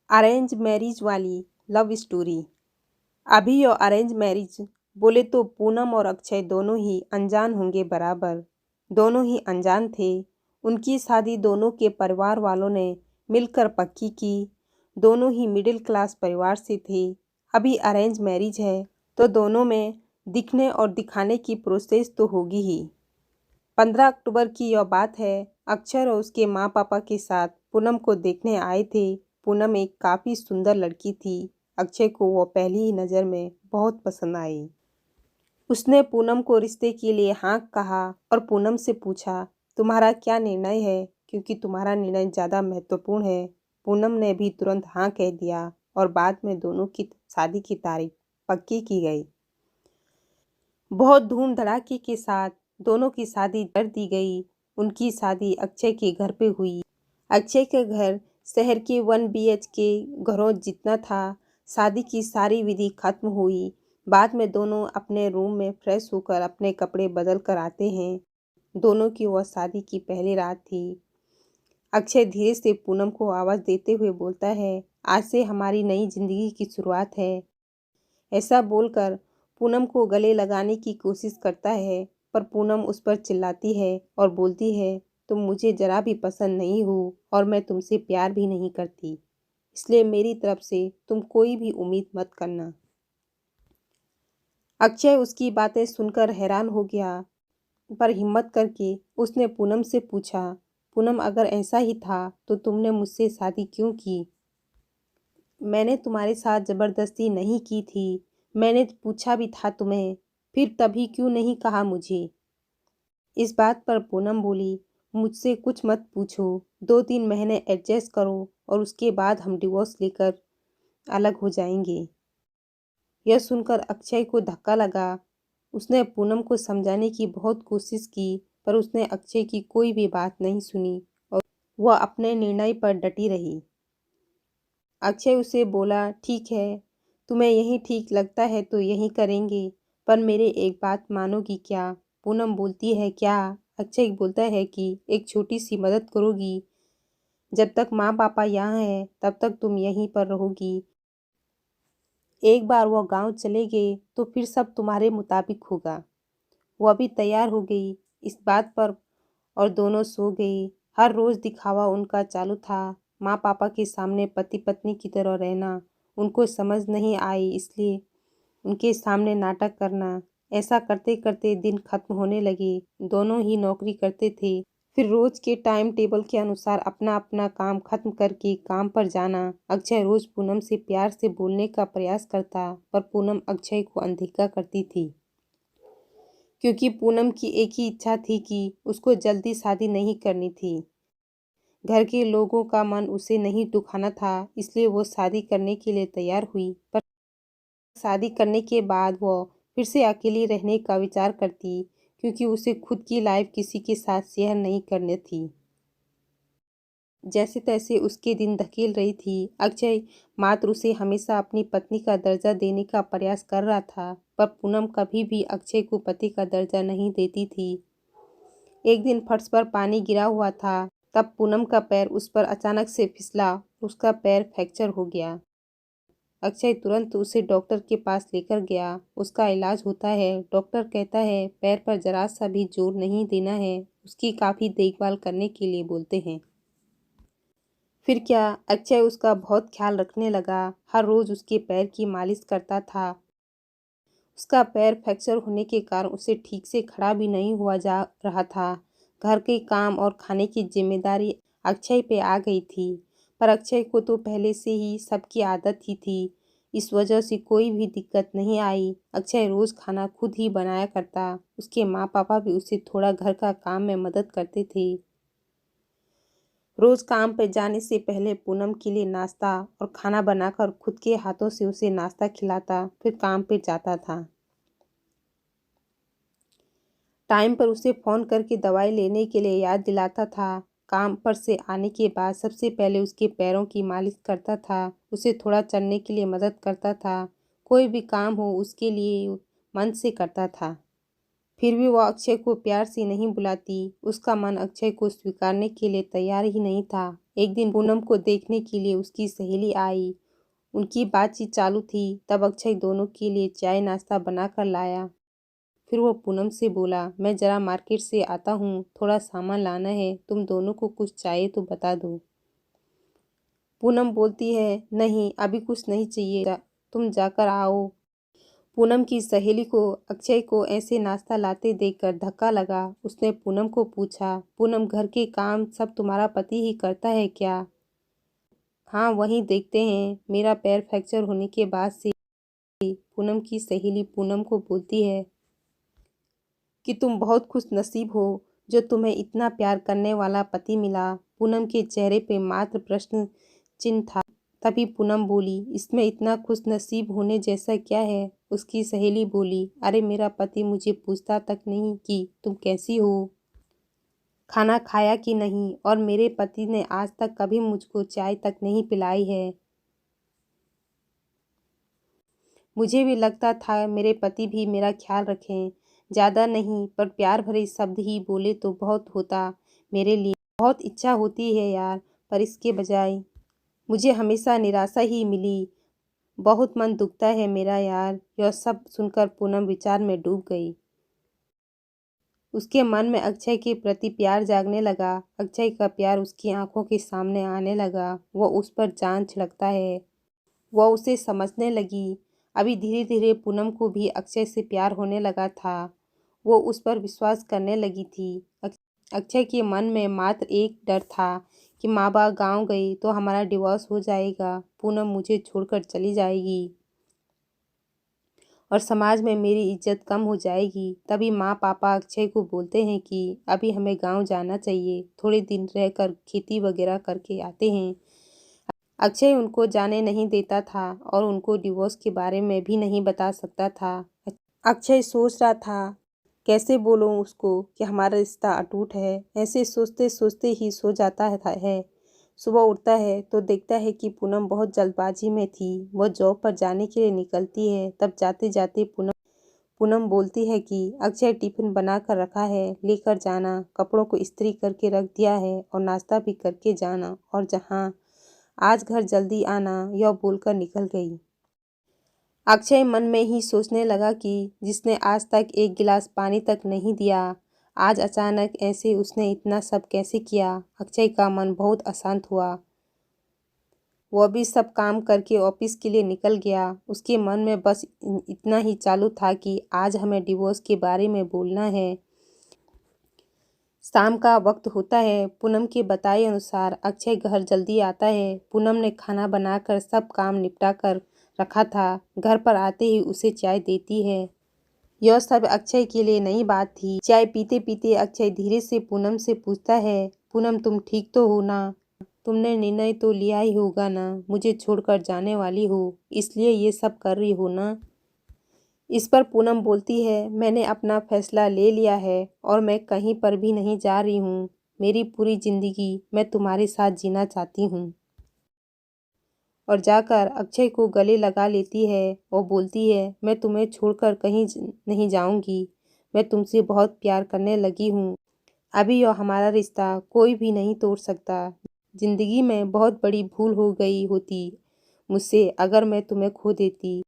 Arrange marriage वाली love story. अभी और अरेंज मैरिज बोले तो पूनम और अक्षय दोनों ही अनजान होंगे बराबर। दोनों ही अनजान थे। उनकी शादी दोनों के परिवार वालों ने मिलकर पक्की की। दोनों ही मिडिल क्लास परिवार से थे। अभी अरेंज मैरिज है तो दोनों में दिखने और दिखाने की प्रोसेस तो होगी ही। 15 अक्टूबर की यह बात है। अक्षय और उसके माँ पापा के साथ पूनम को देखने आए थे। पूनम एक काफ़ी सुंदर लड़की थी। अक्षय को वो पहली ही नज़र में बहुत पसंद आई। उसने पूनम को रिश्ते के लिए हाँ कहा और पूनम से पूछा, तुम्हारा क्या निर्णय है, क्योंकि तुम्हारा निर्णय ज़्यादा महत्वपूर्ण है। पूनम ने भी तुरंत हाँ कह दिया और बाद में दोनों की शादी की तारीख पक्की की गई। बहुत धूम धड़ाके के साथ दोनों की शादी कर दी गई। उनकी शादी अक्षय के घर पे हुई। अक्षय का घर शहर के 1 BHK घरों जितना था। शादी की सारी विधि खत्म हुई। बाद में दोनों अपने रूम में फ्रेश होकर अपने कपड़े बदल कर आते हैं। दोनों की वह शादी की पहली रात थी। अक्षय धीरे से पूनम को आवाज़ देते हुए बोलता है, आज से हमारी नई जिंदगी की शुरुआत है। ऐसा बोलकर पूनम को गले लगाने की कोशिश करता है, पर पूनम उस पर चिल्लाती है और बोलती है, तुम मुझे जरा भी पसंद नहीं हो और मैं तुमसे प्यार भी नहीं करती, इसलिए मेरी तरफ से तुम कोई भी उम्मीद मत करना। अक्षय उसकी बातें सुनकर हैरान हो गया, पर हिम्मत करके उसने पूनम से पूछा, पूनम अगर ऐसा ही था तो तुमने मुझसे शादी क्यों की? मैंने तुम्हारे साथ ज़बरदस्ती नहीं की थी। मैंने पूछा भी था तुम्हें, फिर तभी क्यों नहीं कहा मुझे? इस बात पर पूनम बोली, मुझसे कुछ मत पूछो। 2-3 महीने एडजस्ट करो और उसके बाद हम डिवोर्स लेकर अलग हो जाएंगे। यह सुनकर अक्षय को धक्का लगा। उसने पूनम को समझाने की बहुत कोशिश की, पर उसने अक्षय की कोई भी बात नहीं सुनी और वह अपने निर्णय पर डटी रही। अक्षय उसे बोला, ठीक है, तुम्हें यही ठीक लगता है तो यही करेंगे, पर मेरे एक बात मानोगी क्या? पूनम बोलती है, क्या? अक्षय बोलता है कि एक छोटी सी मदद करोगी। जब तक माँ पापा यहाँ हैं तब तक तुम यहीं पर रहोगी। एक बार वो गांव चले गए तो फिर सब तुम्हारे मुताबिक होगा। वो अभी तैयार हो गई इस बात पर और दोनों सो गई। हर रोज़ दिखावा उनका चालू था। माँ पापा के सामने पति पत्नी की तरह रहना उनको समझ नहीं आई, इसलिए उनके सामने नाटक करना। ऐसा करते करते दिन खत्म होने लगे। दोनों ही नौकरी करते थे। फिर रोज के टाइम टेबल के अनुसार अपना अपना काम खत्म करके काम पर जाना। अक्षय रोज पूनम से प्यार से बोलने का प्रयास करता, पर पूनम अक्षय को अनदेखा करती थी, क्योंकि पूनम की एक ही इच्छा थी कि उसको जल्दी शादी नहीं करनी थी। घर के लोगों का मन उसे नहीं दुखाना था, इसलिए वो शादी करने के लिए तैयार हुई। पर शादी करने के बाद वो फिर से अकेली रहने का विचार करती, क्योंकि उसे खुद की लाइफ किसी के साथ शेयर नहीं करनी थी। जैसे तैसे उसके दिन धकेल रही थी। अक्षय मात्र उसे हमेशा अपनी पत्नी का दर्जा देने का प्रयास कर रहा था, पर पूनम कभी भी अक्षय को पति का दर्जा नहीं देती थी। एक दिन फर्श पर पानी गिरा हुआ था, तब पूनम का पैर उस पर अचानक से फिसला। उसका पैर फ्रैक्चर हो गया। अक्षय तुरंत उसे डॉक्टर के पास लेकर गया। उसका इलाज होता है। डॉक्टर कहता है पैर पर जरा सा भी जोर नहीं देना है, उसकी काफ़ी देखभाल करने के लिए बोलते हैं। फिर क्या, अक्षय उसका बहुत ख्याल रखने लगा। हर रोज़ उसके पैर की मालिश करता था। उसका पैर फ्रैक्चर होने के कारण उसे ठीक से खड़ा भी नहीं हुआ जा रहा था। घर के काम और खाने की जिम्मेदारी अक्षय पे आ गई थी, पर अक्षय को तो पहले से ही सबकी आदत ही थी। इस वजह से कोई भी दिक्कत नहीं आई। अक्षय रोज़ खाना खुद ही बनाया करता। उसके माँ पापा भी उसे थोड़ा घर का काम में मदद करते थे। रोज काम पर जाने से पहले पूनम के लिए नाश्ता और खाना बनाकर खुद के हाथों से उसे नाश्ता खिलाता, फिर काम पर जाता था। टाइम पर उसे फ़ोन करके दवाई लेने के लिए याद दिलाता था। काम पर से आने के बाद सबसे पहले उसके पैरों की मालिश करता था। उसे थोड़ा चलने के लिए मदद करता था। कोई भी काम हो उसके लिए मन से करता था। फिर भी वह अक्षय को प्यार से नहीं बुलाती। उसका मन अक्षय को स्वीकारने के लिए तैयार ही नहीं था। एक दिन पूनम को देखने के लिए उसकी सहेली आई। उनकी बातचीत चालू थी, तब अक्षय दोनों के लिए चाय नाश्ता बनाकर लाया। फिर वो पूनम से बोला, मैं जरा मार्केट से आता हूँ, थोड़ा सामान लाना है, तुम दोनों को कुछ चाहिए तो बता दो। पूनम बोलती है, नहीं अभी कुछ नहीं चाहिए, तुम जाकर आओ। पूनम की सहेली को अक्षय को ऐसे नाश्ता लाते देखकर धक्का लगा। उसने पूनम को पूछा, पूनम घर के काम सब तुम्हारा पति ही करता है क्या? हाँ वही देखते हैं, मेरा पैर फ्रैक्चर होने के बाद से। पूनम की सहेली पूनम को बोलती है कि तुम बहुत खुश नसीब हो जो तुम्हें इतना प्यार करने वाला पति मिला। पूनम के चेहरे पे मात्र प्रश्न चिन्ह था। तभी पूनम बोली, इसमें इतना खुश नसीब होने जैसा क्या है? उसकी सहेली बोली, अरे मेरा पति मुझे पूछता तक नहीं कि तुम कैसी हो, खाना खाया कि नहीं, और मेरे पति ने आज तक कभी मुझको चाय तक नहीं पिलाई है। मुझे भी लगता था मेरे पति भी मेरा ख्याल रखें, ज़्यादा नहीं पर प्यार भरे शब्द ही बोले तो बहुत होता मेरे लिए। बहुत इच्छा होती है यार, पर इसके बजाय मुझे हमेशा निराशा ही मिली। बहुत मन दुखता है मेरा यार। यह सब सुनकर पूनम विचार में डूब गई। उसके मन में अक्षय के प्रति प्यार जागने लगा। अक्षय का प्यार उसकी आंखों के सामने आने लगा। वह उस पर जान छिड़कता है। वह उसे समझने लगी। अभी धीरे धीरे पूनम को भी अक्षय से प्यार होने लगा था। वो उस पर विश्वास करने लगी थी। अक्षय के मन में मात्र एक डर था कि माँ बाप गाँव गए तो हमारा डिवोर्स हो जाएगा, पूनम मुझे छोड़कर चली जाएगी और समाज में मेरी इज्जत कम हो जाएगी। तभी माँ पापा अक्षय को बोलते हैं कि अभी हमें गांव जाना चाहिए, थोड़े दिन रहकर खेती वगैरह करके आते हैं। अक्षय उनको जाने नहीं देता था और उनको डिवोर्स के बारे में भी नहीं बता सकता था। अक्षय सोच रहा था कैसे बोलूं उसको कि हमारा रिश्ता अटूट है। ऐसे सोचते सोचते ही सो जाता है। सुबह उठता है तो देखता है कि पूनम बहुत जल्दबाजी में थी। वह जॉब पर जाने के लिए निकलती है। तब जाते जाते पूनम बोलती है कि अक्षय टिफिन बना कर रखा है, लेकर जाना, कपड़ों को इस्त्री करके रख दिया है और नाश्ता भी करके जाना, और जहाँ आज घर जल्दी आना, यह बोलकर निकल गई। अक्षय मन में ही सोचने लगा कि जिसने आज तक एक गिलास पानी तक नहीं दिया, आज अचानक ऐसे उसने इतना सब कैसे किया। अक्षय का मन बहुत अशांत हुआ। वह भी सब काम करके ऑफिस के लिए निकल गया। उसके मन में बस इतना ही चालू था कि आज हमें डिवोर्स के बारे में बोलना है। शाम का वक्त होता है। पूनम के बताए अनुसार अक्षय घर जल्दी आता है। पूनम ने खाना बनाकर सब काम निपटा कर रखा था। घर पर आते ही उसे चाय देती है। यह सब अक्षय के लिए नई बात थी। चाय पीते पीते अक्षय धीरे से पूनम से पूछता है, पूनम तुम ठीक तो हो ना? तुमने निर्णय तो लिया ही होगा ना, मुझे छोड़कर जाने वाली हो, इसलिए ये सब कर रही हो ना? इस पर पूनम बोलती है, मैंने अपना फैसला ले लिया है और मैं कहीं पर भी नहीं जा रही हूँ। मेरी पूरी जिंदगी मैं तुम्हारे साथ जीना चाहती हूँ। और जाकर अक्षय को गले लगा लेती है और बोलती है, मैं तुम्हें छोड़कर कहीं नहीं जाऊंगी। मैं तुमसे बहुत प्यार करने लगी हूँ। अभी यह हमारा रिश्ता कोई भी नहीं तोड़ सकता। जिंदगी में बहुत बड़ी भूल हो गई होती मुझसे अगर मैं तुम्हें खो देती।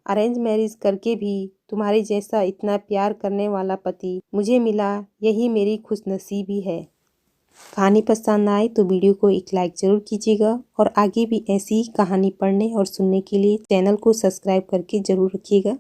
अरेंज मैरिज करके भी तुम्हारे जैसा इतना प्यार करने वाला पति मुझे मिला, यही मेरी खुशनसीबी है। कहानी पसंद आए तो वीडियो को एक लाइक ज़रूर कीजिएगा और आगे भी ऐसी ही कहानी पढ़ने और सुनने के लिए चैनल को सब्सक्राइब करके ज़रूर रखिएगा।